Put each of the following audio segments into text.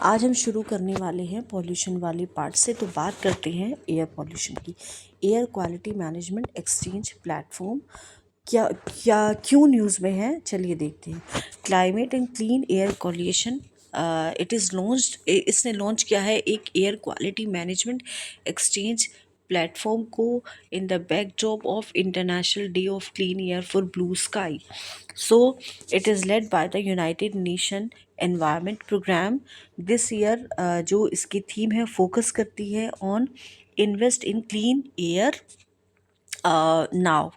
आज हम शुरू करने वाले हैं पॉल्यूशन वाले पार्ट से। तो बात करते हैं एयर पॉल्यूशन की। Air quality management exchange platform क्या क्या क्यों न्यूज़ में है, चलिए देखते हैं। Climate and clean air coalition it is launched, इसने लॉन्च किया है एक air quality management exchange platform को in the backdrop of international day of clean air for blue sky. So it is led by the United Nation Environment Program this year। जो इसकी theme है, focus करती है on invest in clean air now.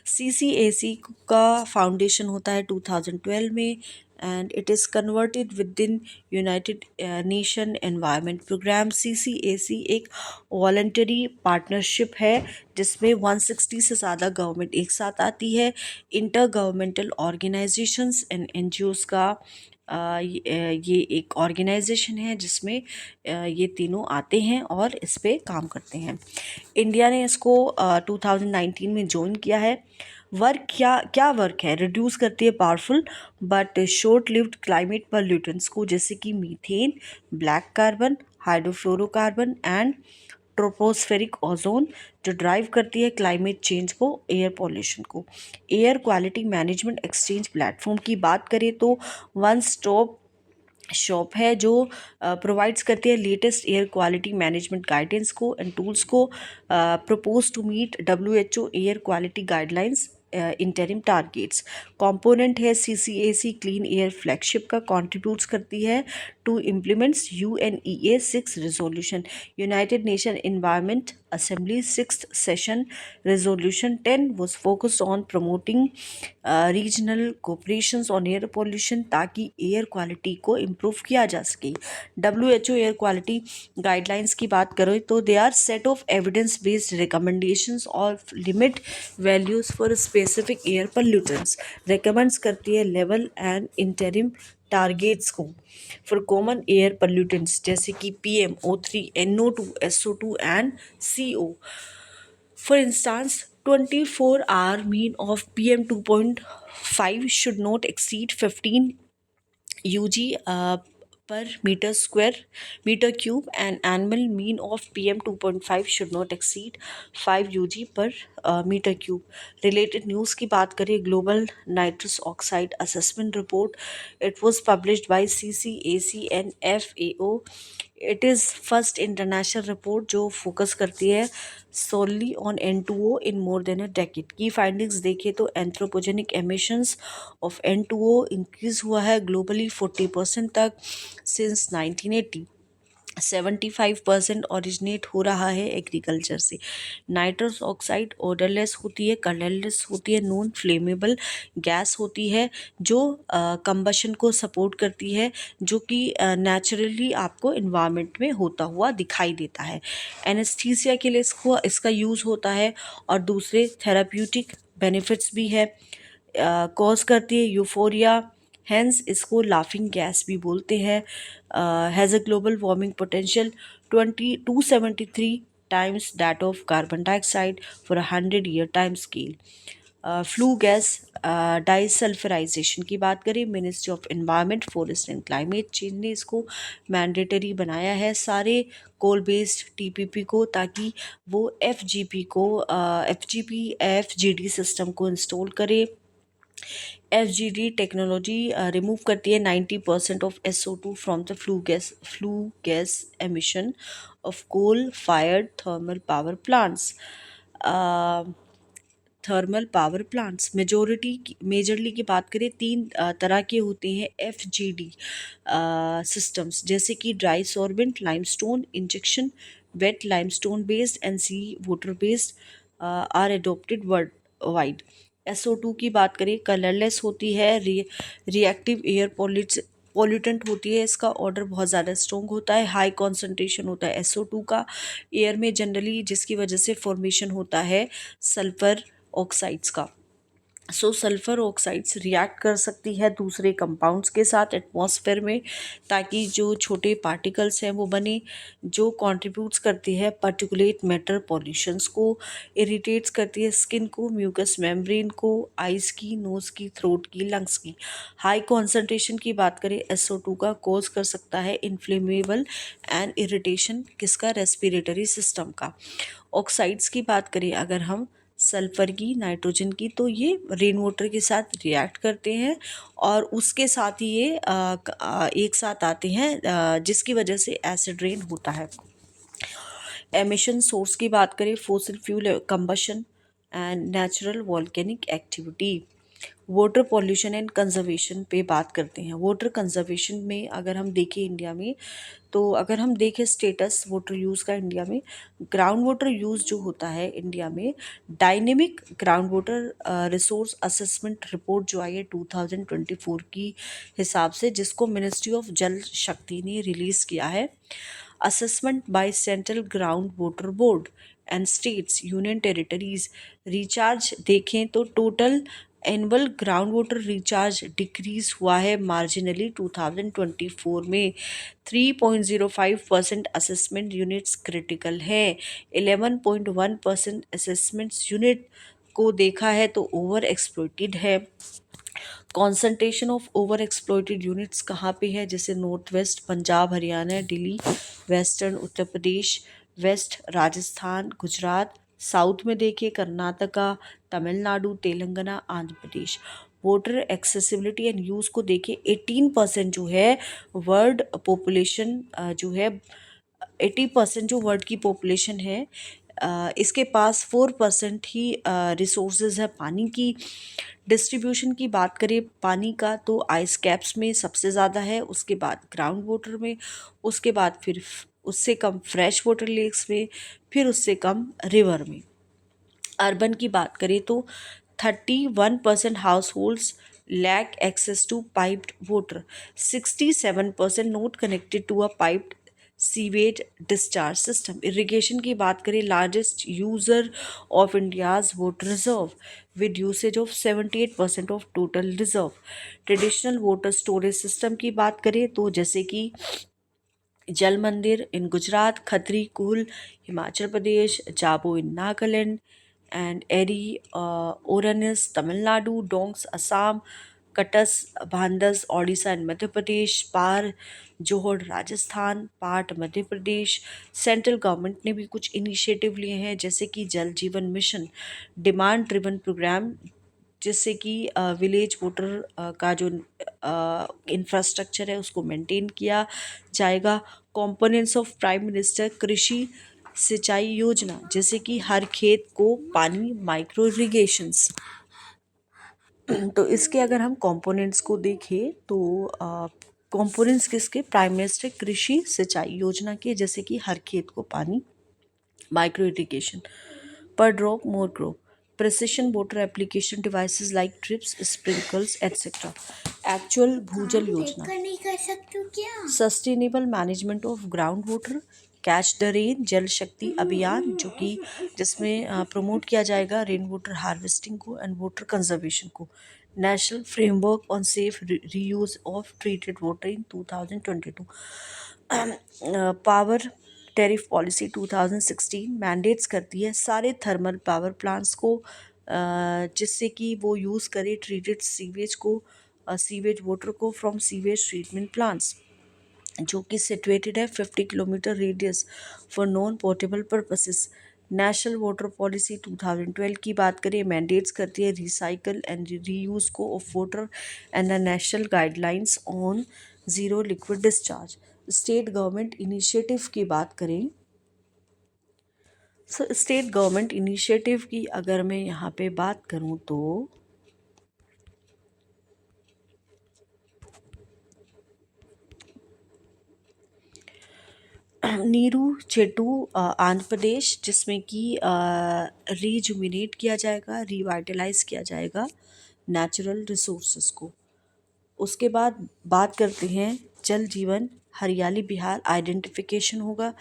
CCAC का foundation होता है 2012 में and it is converted within United nation Environment Programme. CCAC एक वॉलंटरी पार्टनरशिप है जिसमें 160 से ज़्यादा गवर्नमेंट एक साथ आती है। Inter governmental organisations and NGOs का ये एक ऑर्गेनाइजेशन है जिसमें ये तीनों आते हैं और इस पे काम करते हैं। इंडिया ने इसको 2019 में ज्वाइन किया है। वर्क क्या क्या वर्क है? रिड्यूस करती है powerful but short lived climate pollutants को, जैसे कि methane, black carbon, hydrofluorocarbon and tropospheric ozone, जो ड्राइव करती है क्लाइमेट चेंज को, एयर पॉल्यूशन को। Air quality management exchange platform की बात करें तो वन स्टॉप शॉप है जो प्रोवाइड्स करती है latest air quality management guidance को एंड टूल्स को, propose to meet WHO air quality guidelines interim targets. Component है CCAC क्लीन एयर फ्लैगशिप का, कंट्रीब्यूट्स करती है to implements UNEA 6 resolution, united nation environment assembly 6th session resolution 10 was focused on promoting regional cooperations on air pollution, ताकि air quality को improve किया जा सके। WHO air quality guidelines की बात करें तो they are set of evidence based recommendations और limit values for specific air pollutants. Recommends करती है लेवल एंड इंटरिम टारगेट्स को फॉर कॉमन एयर पोल्यूटेंट्स जैसे कि PM, O3, NO2, SO2 and CO। For instance, 24-hour mean of PM 2.5 should not exceed 15 UG per meter cube, and annual mean of PM 2.5 should not exceed 5 UG per meter cube. Related news की बात करें, global nitrous oxide assessment report, it was published by CCAC and FAO। It is first international report जो focus करती है solely on N2O in more than a decade. की findings देखें तो anthropogenic emissions of N2O increase हुआ है globally 40% तक since 1980। 75% originate हो रहा है एग्रीकल्चर से। नाइट्रस ऑक्साइड ओडरलेस होती है, कलरलेस होती है, नॉन फ्लेमेबल गैस होती है जो कंबशन को सपोर्ट करती है, जो कि नेचुरली आपको इन्वायरमेंट में होता हुआ दिखाई देता है। एनेस्थीसिया के लिए इसका यूज़ होता है और दूसरे थेराप्यूटिक बेनिफिट्स भी है। कॉज करती है यूफोरिया, हैंस इसको लाफिंग गैस भी बोलते हैं। Has a global warming potential 273 times that of carbon dioxide for 100-year time scale. Flue gas desulphurisation की बात करें, ministry of environment, forest and climate change ने इसको मैंडेटरी बनाया है सारे कोल बेस्ड TPP को, ताकि वो FGD सिस्टम को इंस्टॉल करे। FGD टेक्नोलॉजी रिमूव करती है 90% of SO2 from the flue gas emission of coal fired thermal power plants. Majorly की बात करें, तीन तरह के होते हैं FGD सिस्टम्स, जैसे कि dry sorbent limestone injection, wet limestone based and sea water based are adopted worldwide. SO2 की बात करें, कलरलेस होती है, रिएक्टिव एयर पॉल्यूटेंट होती है, इसका ऑर्डर बहुत ज़्यादा स्ट्रॉन्ग होता है, हाई कॉन्सेंट्रेशन होता है SO2 का एयर में जनरली, जिसकी वजह से फॉर्मेशन होता है सल्फर ऑक्साइड्स का। सो सल्फर ऑक्साइड्स रिएक्ट कर सकती है दूसरे कंपाउंड्स के साथ एटमॉस्फेयर में, ताकि जो छोटे पार्टिकल्स हैं वो बने, जो कंट्रीब्यूट्स करती है पार्टिकुलेट मैटर पॉल्यूशंस को, इरिटेट्स करती है स्किन को, म्यूकस मेम्ब्रेन को, आइज़ की, नोज़ की, थ्रोट की, लंग्स की। हाई कॉन्सेंट्रेशन की बात करें SO2 का कॉज कर सकता है इन्फ्लेमेबल एंड इरिटेशन किसका, रेस्पिरेटरी सिस्टम का। ऑक्साइड्स की बात करें अगर हम सल्फर की, नाइट्रोजन की, तो ये रेन वाटर के साथ रिएक्ट करते हैं और उसके साथ ही ये एक साथ आते हैं, जिसकी वजह से एसिड रेन होता है। एमिशन सोर्स की बात करें fossil fuel combustion and natural volcanic activity. Water pollution and conservation पे बात करते हैं। वाटर कंजर्वेशन में अगर हम देखें इंडिया में, तो अगर हम देखें स्टेटस वाटर यूज़ का इंडिया में, ग्राउंड वाटर यूज़ जो होता है इंडिया में, dynamic ground water resource assessment report जो आई है 2024 की हिसाब से, जिसको मिनिस्ट्री ऑफ जल शक्ति ने रिलीज़ किया है। assessment by central ground water board and states union territories. Recharge देखें तो total annual ground water recharge decrease हुआ है मार्जिनली 2024 में। 3.05% असेसमेंट यूनिट्स क्रिटिकल है, 11.1% असेसमेंट्स यूनिट को देखा है तो ओवर एक्सप्लॉइटेड है। Concentration of over exploited units कहाँ पे है, जैसे north west Punjab, Haryana, Delhi, western Uttar Pradesh, west Rajasthan, Gujarat, south में देखिए Karnataka, Tamil Nadu, Telangana, Andhra Pradesh. Water accessibility and use को देखिए, 18% जो है वर्ल्ड पॉपुलेशन जो है, 80% जो वर्ल्ड की पॉपुलेशन है, इसके पास 4% ही रिसोर्सेज है पानी की। डिस्ट्रीब्यूशन की बात करें पानी का, तो आइस कैप्स में सबसे ज़्यादा है, उसके बाद ग्राउंड वाटर में, उसके बाद फिर उससे कम फ्रेश वाटर लेक्स में, फिर उससे कम रिवर में। अर्बन की बात करें तो 31% households lack access to piped water, 67% not connected to a piped sewage discharge system. Irrigation की बात करें, largest user of India's water reserve with usage of 78% of total reserve. Traditional water storage system की बात करें तो जैसे कि जल मंदिर इन गुजरात, खत्री कुल Himachal Pradesh, Zabo in Nagaland and Eri Ooranis Tamil Nadu, Dongs Assam, Kattas Bandhas Odisha and Madhya Pradesh, Paar Johad Rajasthan, Pat Madhya Pradesh. Central government ने भी कुछ इनिशिएटिव लिए हैं, जैसे कि जल जीवन मिशन डिमांड ड्रिवन प्रोग्राम, जिससे कि विलेज वोटर का जो इंफ्रास्ट्रक्चर है उसको मेंटेन किया जाएगा। कंपोनेंट्स ऑफ प्राइम मिनिस्टर कृषि सिंचाई योजना, जैसे कि हर खेत को पानी, माइक्रो इरिगेशंस। तो इसके अगर हम कंपोनेंट्स को देखें तो कंपोनेंट्स किसके, प्राइम मिनिस्टर कृषि सिंचाई योजना के, जैसे कि हर खेत को पानी, micro irrigation, per drop more crop, precision water application devices like drips, sprinkles, etc. Actual भूजल योजना, नहीं कर सकती हूँ क्या, sustainable management of ground water, catch the rain जल शक्ति अभियान, जो कि जिसमें प्रमोट किया जाएगा रेन वाटर हार्वेस्टिंग को एंड वाटर कंजर्वेशन को। National framework on safe reuse of treated water in 2022। Power tariff policy 2016 mandates करती है सारे थर्मल पावर प्लांट्स को, जिससे कि वो यूज़ करे ट्रीटेड सीवेज को, सीवेज वाटर को फ्रॉम सीवेज ट्रीटमेंट प्लांट्स, जो कि सिचुएटेड है 50 kilometre radius for non portable purposes. National water policy 2012 की बात करें, मैंडेट्स करती है रिसाइकल एंड रीयूज को of water and the national guidelines on zero liquid discharge. State government initiative की बात करें, स्टेट गवर्नमेंट इनिशिएटिव की अगर मैं यहाँ पे बात करूँ तो नीरू चेटू आंध्र प्रदेश, जिसमें कि रीजुमिनेट किया जाएगा, रिवाइटलाइज किया जाएगा नेचुरल रिसोर्सेज को। उसके बाद बात करते हैं जल जीवन हरियाली बिहार, आइडेंटिफिकेशन होगा,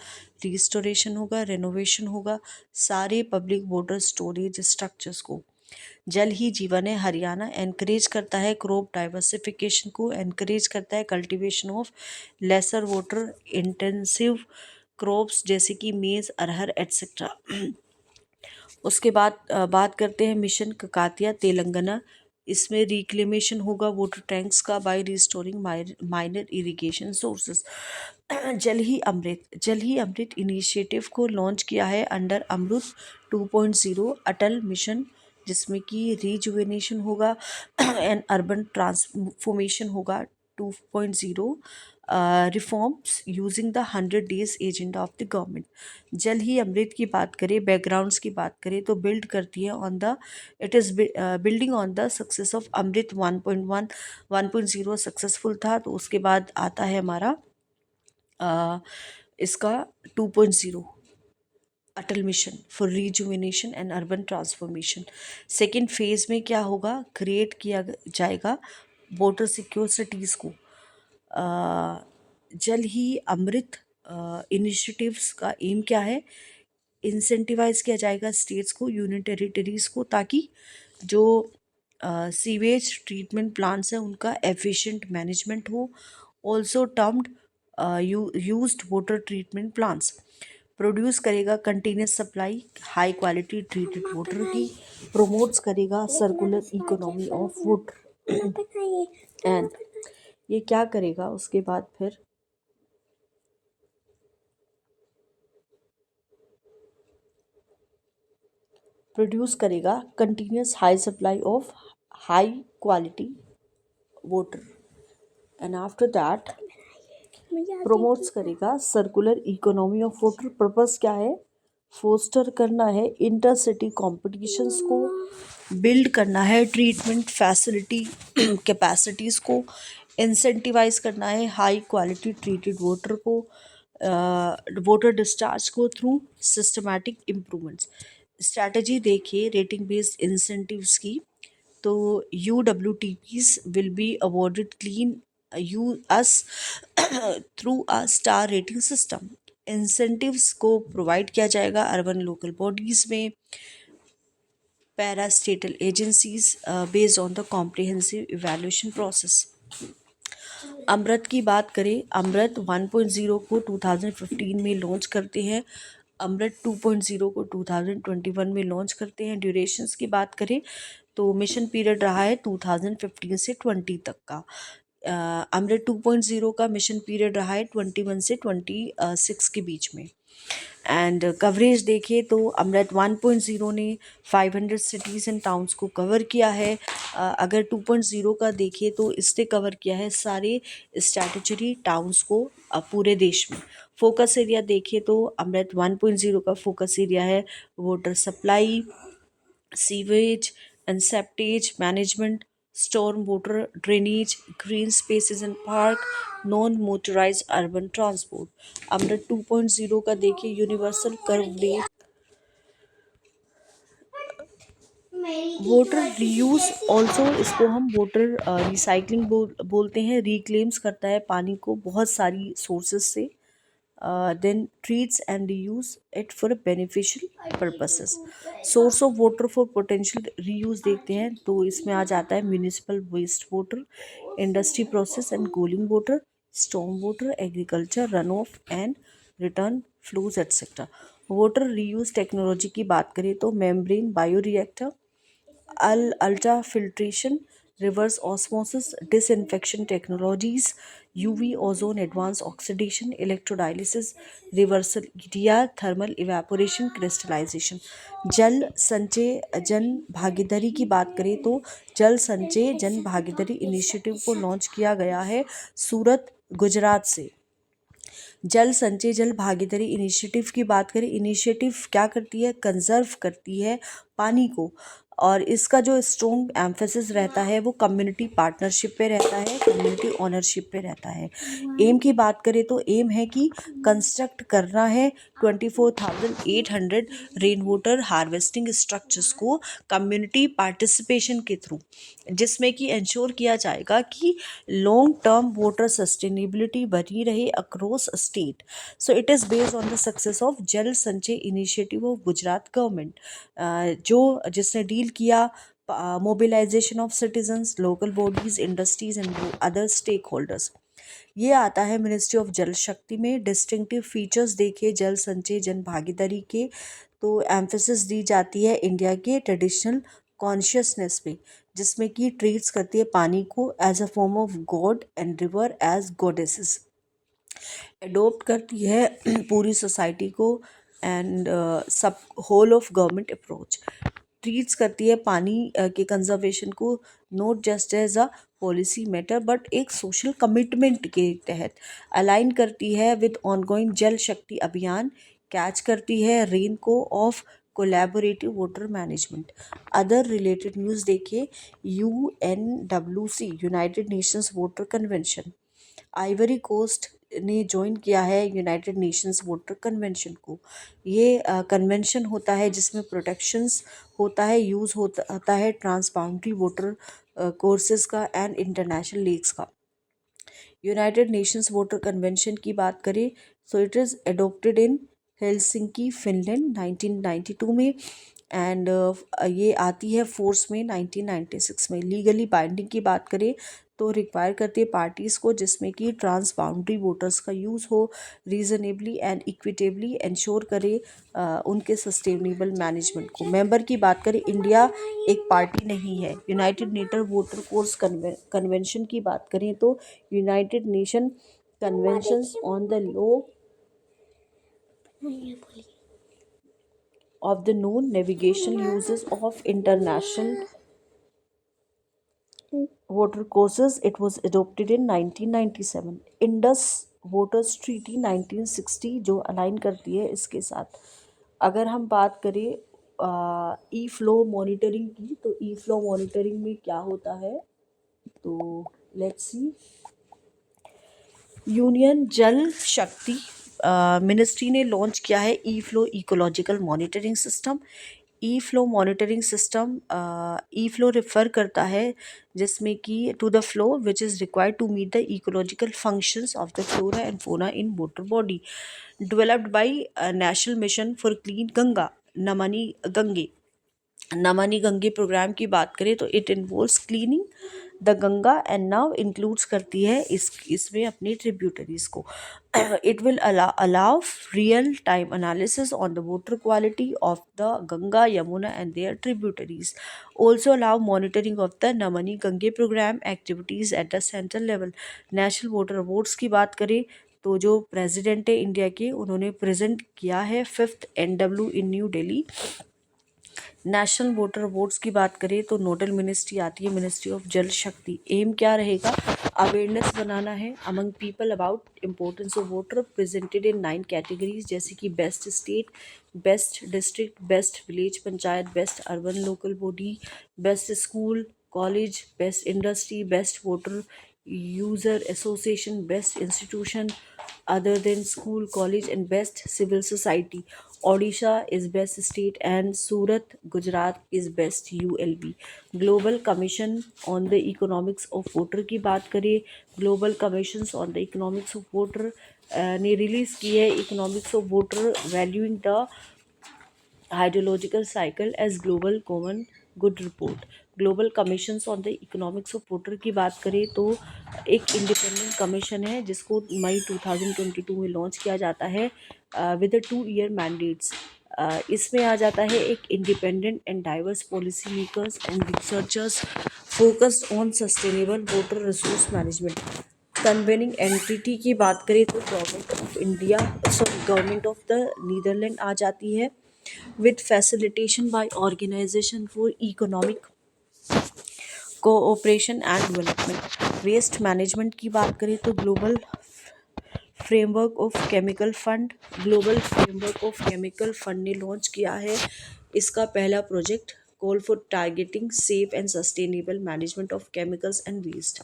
रिस्टोरेशन होगा, रेनोवेशन होगा सारे पब्लिक वाटर स्टोरेज स्ट्रक्चर्स को। जल ही जीवन है हरियाणा एनकरेज करता है क्रॉप डाइवर्सिफिकेशन को, एनकरेज करता है cultivation of lesser water intensive crops जैसे कि मेज अरहर एट्सेट्रा। उसके बाद बात करते हैं मिशन ककातिया तेलंगाना। इसमें रिक्लेमेशन होगा वाटर टैंक्स का by restoring minor irrigation sources. जल ही अमृत इनिशिएटिव को लॉन्च किया है अंडर अमृत 2.0 अटल मिशन, जिसमें कि रिजुवेनेशन होगा एंड अर्बन ट्रांसफॉर्मेशन होगा 2.0, reforms using the 100 days agenda of the government. जल ही अमृत की बात करें, बैकग्राउंड्स की बात करें तो बिल्ड करती है on the it is building on the success of Amrut 1.1 1.0 successful था, तो उसके बाद आता है हमारा इसका 2.0 Atal mission for rejuvenation and urban transformation. Second phase में क्या होगा, क्रिएट किया जाएगा वाटर सिक्योर सिटीज़ को। जल ही अमृत इनिशिएटिव्स का एम क्या है, इंसेंटिवाइज किया जाएगा स्टेट्स को, यूनियन टेरिटरीज़ को, ताकि जो सीवेज ट्रीटमेंट प्लांट्स हैं उनका एफिशिएंट मैनेजमेंट हो। Also termed used water treatment plants produce करेगा continuous supply high quality treated water की, प्रोमोट्स करेगा circular economy of water. And ये क्या करेगा उसके बाद फिर प्रोड्यूस करेगा continuous high supply of high quality water. And after that promotes करेगा circular economy of water. Purpose क्या है, फोस्टर करना है इंटर सिटी कॉम्पिटिशन्स को, बिल्ड करना है ट्रीटमेंट फैसिलिटी कैपेसिटीज़ को, इंसेंटिवाइज करना है हाई क्वालिटी ट्रीटेड वाटर को, वाटर डिस्चार्ज को थ्रू सिस्टमैटिक इम्प्रूवमेंट्स। स्ट्रैटेजी देखिए रेटिंग बेस्ड इंसेंटिव्स की, तो UWTPs will be awarded clean you us through a star rating system. Incentives को प्रोवाइड किया जाएगा अर्बन लोकल बॉडीज़ में, parastatal agencies based on the comprehensive evaluation process. Amrut की बात करें, अमृत 1.0 को 2015 में लॉन्च करते हैं, अमृत 2.0 को 2021 में लॉन्च करते हैं। ड्यूरेशंस की बात करें तो मिशन पीरियड रहा है 2015 से 20 तक का। अमृत 2.0 का मिशन पीरियड रहा है 21 से 26 के बीच में। एंड कवरेज देखें तो अमृत 1.0 ने 500 सिटीज़ एंड टाउन्स को कवर किया है। अगर 2.0 का देखें तो इसने कवर किया है सारे स्टैट्यूटरी टाउन्स को पूरे देश में। फोकस एरिया देखें तो अमृत 1.0 का फोकस एरिया है water supply, sewage and septage management, storm water drainage, green spaces and park, non motorise urban transport. Amrut 2.0 का देखिए universal coverage, water reuse also, इसको हम वाटर रिसाइकलिंग बोलते हैं, रिक्लेम्स करता है पानी को बहुत सारी सोर्सेज से, then treats and reuse it for beneficial purposes. Source of water for potential reuse देखते हैं तो इसमें आ जाता है municipal waste water, industry process and cooling water, storm water, agriculture run off and return flows etcetera. Water reuse technology की बात करें तो membrane bioreactor, ultra filtration, reverse osmosis, disinfection technologies, UV ozone advance oxidation, electrodialysis, reversal ईडिया, thermal evaporation, crystallisation. Jal Sanchay जन भागीदारी की बात करें तो जल संचय जन भागीदारी इनिशिएटिव को लॉन्च किया गया है सूरत गुजरात से। जल संचय जल भागीदारी इनिशिएटिव की बात करें, इनिशिएटिव क्या करती है, कंजर्व करती है पानी को, और इसका जो स्ट्रॉन्ग एम्फेसिस रहता है वो कम्युनिटी पार्टनरशिप पे रहता है, कम्युनिटी ओनरशिप पे रहता है। एम की बात करें तो एम है कि कंस्ट्रक्ट करना है 24,800 रेन वाटर हार्वेस्टिंग स्ट्रक्चर्स को कम्युनिटी पार्टिसिपेशन के थ्रू, जिसमें कि इंश्योर किया जाएगा कि लॉन्ग टर्म वाटर सस्टेनेबिलिटी बनी रहे across state. So it is based on the success of जल संचय इनिशिएटिव ऑफ गुजरात गवर्नमेंट, जो जिसने डील किया mobilisation of citizens, local bodies, industries and other stakeholders. ये आता है मिनिस्ट्री ऑफ जल शक्ति में। डिस्टिंक्टिव फीचर्स देखिए जल संचय जन भागीदारी के, तो एम्फेसिस दी जाती है इंडिया के ट्रेडिशनल कॉन्शियसनेस पे, जिसमें कि ट्रीट्स करती है पानी को as a form of god and river as goddesses. Adopt करती है पूरी सोसाइटी को एंड सब whole of government approach. Treats करती है पानी के कंजर्वेशन को not just as a policy matter but एक सोशल कमिटमेंट के तहत। अलाइन करती है विद ऑनगोइंग जल शक्ति अभियान। कैच करती है रेन को of collaborative water management. Other related news देखिए, UNWC United Nations Water Convention. Ivory Coast ने ज्वाइन किया है यूनाइटेड नेशंस वाटर कन्वेंशन को। ये कन्वेंशन होता है जिसमें प्रोटेक्शंस होता है, यूज़ होता है ट्रांसबाउंड्री वाटर कोर्सेज का एंड इंटरनेशनल लेक्स का। यूनाइटेड नेशंस वाटर कन्वेंशन की बात करें तो it is adopted in Helsinki Finland 1992 में एंड ये आती है फोर्स में 1996 में। लीगली बाइंडिंग की बात करें तो रिक्वायर करती है पार्टीज़ को जिसमें कि ट्रांस बाउंड्री वोटर्स का यूज़ हो, रीजनेबली एंड इक्विटेबली इंश्योर करे उनके सस्टेनेबल मैनेजमेंट को। मेंबर की बात करें, इंडिया एक पार्टी नहीं है। United nation water course convention की बात करें तो United nation conventions on the law of the known navigation uses of international water courses. It was adopted in 1997. Indus Waters Treaty 1960 जो अलाइन करती है इसके साथ। अगर हम बात करें ई फ्लो मॉनिटरिंग की, तो ई फ्लो मॉनिटरिंग में क्या होता है, तो लेट्स सी। यूनियन जल शक्ति मिनिस्ट्री ने लॉन्च किया है e flow ecological monitoring system. E flow monitoring system, e flow refer करता है जिसमें कि to the flow which is required to meet the ecological functions of the flora and fauna in water body, developed by national mission for clean Ganga Namami Gange programme की बात करें तो it involves cleaning the Ganga and now includes करती है इसमें अपनी tributaries को। It will allow real time analysis on the water quality of the Ganga, Yamuna and their tributaries. Also allow monitoring of the Namami Gange programme activities at the central level. National water awards की बात करें तो जो प्रेसिडेंट है India के, उन्होंने present किया है 5th NW in New Delhi. National water awards की बात करें तो नोडल मिनिस्ट्री आती है मिनिस्ट्री ऑफ जल शक्ति। एम क्या रहेगा, अवेयरनेस बनाना है among people about importance of water, presented in 9 categories जैसे कि best state, best district, best village panchayat, best urban local body, best school college, best industry, best water user association, best institution other than school, college and best civil society. Odisha is best state and Surat, Gujarat is best ULB. Global Commission on the Economics of Water की बात करें, Global Commissions on the Economics of Water ने release की है Economics of Water valuing the hydrological cycle as global common good report. Global commissions on the economics of water की बात करें तो एक इंडिपेंडेंट कमीशन है जिसको मई 2022 में लॉन्च किया जाता है विद 2 ईयर मैंडेट्स। इसमें आ जाता है एक independent and diverse policy makers and researchers focused on sustainable water resource management. Convening entity की बात करें तो government of India government of the Netherlands आ जाती है with facilitation by Organization for Economic Cooperation and Development। Waste management की बात करें तो global framework of chemical fund ने लॉन्च किया है इसका पहला project call for targeting safe and sustainable management of chemicals and waste.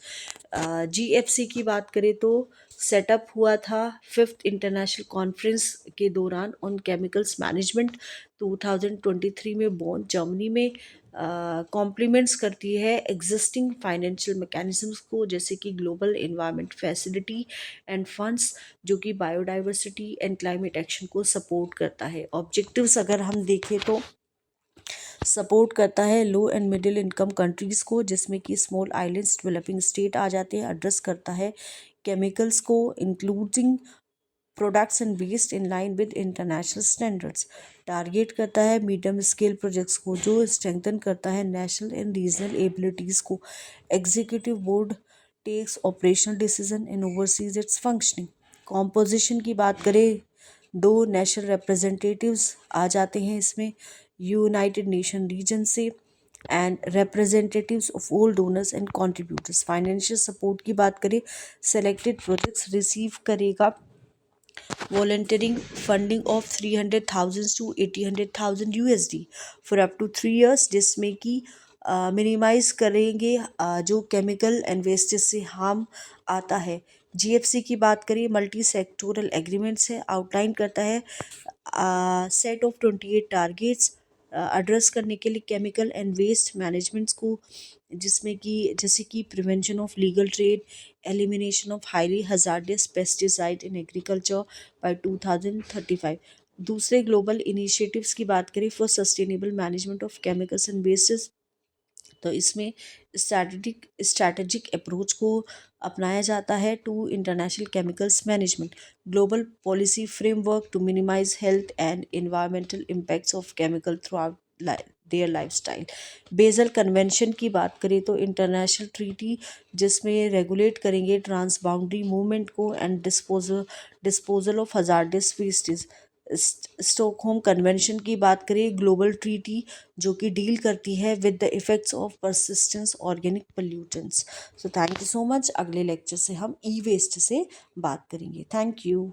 GFC की बात करें तो सेटअप हुआ था 5th इंटरनेशनल कॉन्फ्रेंस के दौरान ऑन केमिकल्स मैनेजमेंट 2023 में बॉन जर्मनी में। कॉम्प्लीमेंट्स करती है एग्जिस्टिंग फाइनेंशियल मैकेनिज्म्स को जैसे कि global environment facility end funds जो कि बायोडाइवर्सिटी एंड क्लाइमेट एक्शन को सपोर्ट करता है। ऑब्जेक्टिव्स अगर हम देखें तो सपोर्ट करता है low and middle income countries को, जिसमें कि स्मॉल आइलैंड्स, डेवलपिंग स्टेट आ जाते हैं। एड्रेस करता है केमिकल्स को, including products and waste in line with international standards. Target करता है मीडियम स्केल प्रोजेक्ट्स को, जो स्ट्रेंथन करता है नेशनल एंड रीजनल एबिलिटीज़ को। Executive board takes operational decision in oversees its functioning. Composition की बात करें, 2 नेशनल रिप्रेजेंटेटिव्स आ जाते हैं इसमें यूनाइटेड नेशन रीजन से, and representatives of all donors and contributors. Financial support की बात करें, सेलेक्टेड प्रोजेक्ट्स रिसीव करेगा volunteering funding of 300,000 to 800,000 USD for up to 3 years, जिसमें कि मिनिमाइज करेंगे जो केमिकल एंड वेस्टेज से हार्म आता है। GFC की बात करें, मल्टी सेक्टोरल एग्रीमेंट्स है, आउटलाइन करता है सेट ऑफ 28 टारगेट्स एड्रेस करने के लिए केमिकल एंड वेस्ट मैनेजमेंट्स को, जिसमें कि जैसे कि prevention of legal trade, elimination of highly hazardous pesticide in agriculture by 2035। दूसरे ग्लोबल इनिशिएटिव्स की बात करें for sustainable management of chemicals and wastage, तो इसमें स्ट्रैटेजिक अप्रोच को अपनाया जाता है to international chemicals management, global policy framework to minimise health and environmental impacts of chemical throughout their lifestyle. Basel convention की बात करें तो इंटरनेशनल ट्रीटी जिसमें रेगुलेट करेंगे ट्रांस बाउंड्री मूवमेंट को and disposal of hazardous wastage. Stockholm convention की बात करें, ग्लोबल ट्रीटी जो कि डील करती है with the effects of persistence organic pollutants. So thank you so much. अगले लेक्चर से हम ई वेस्ट से बात करेंगे। Thank you.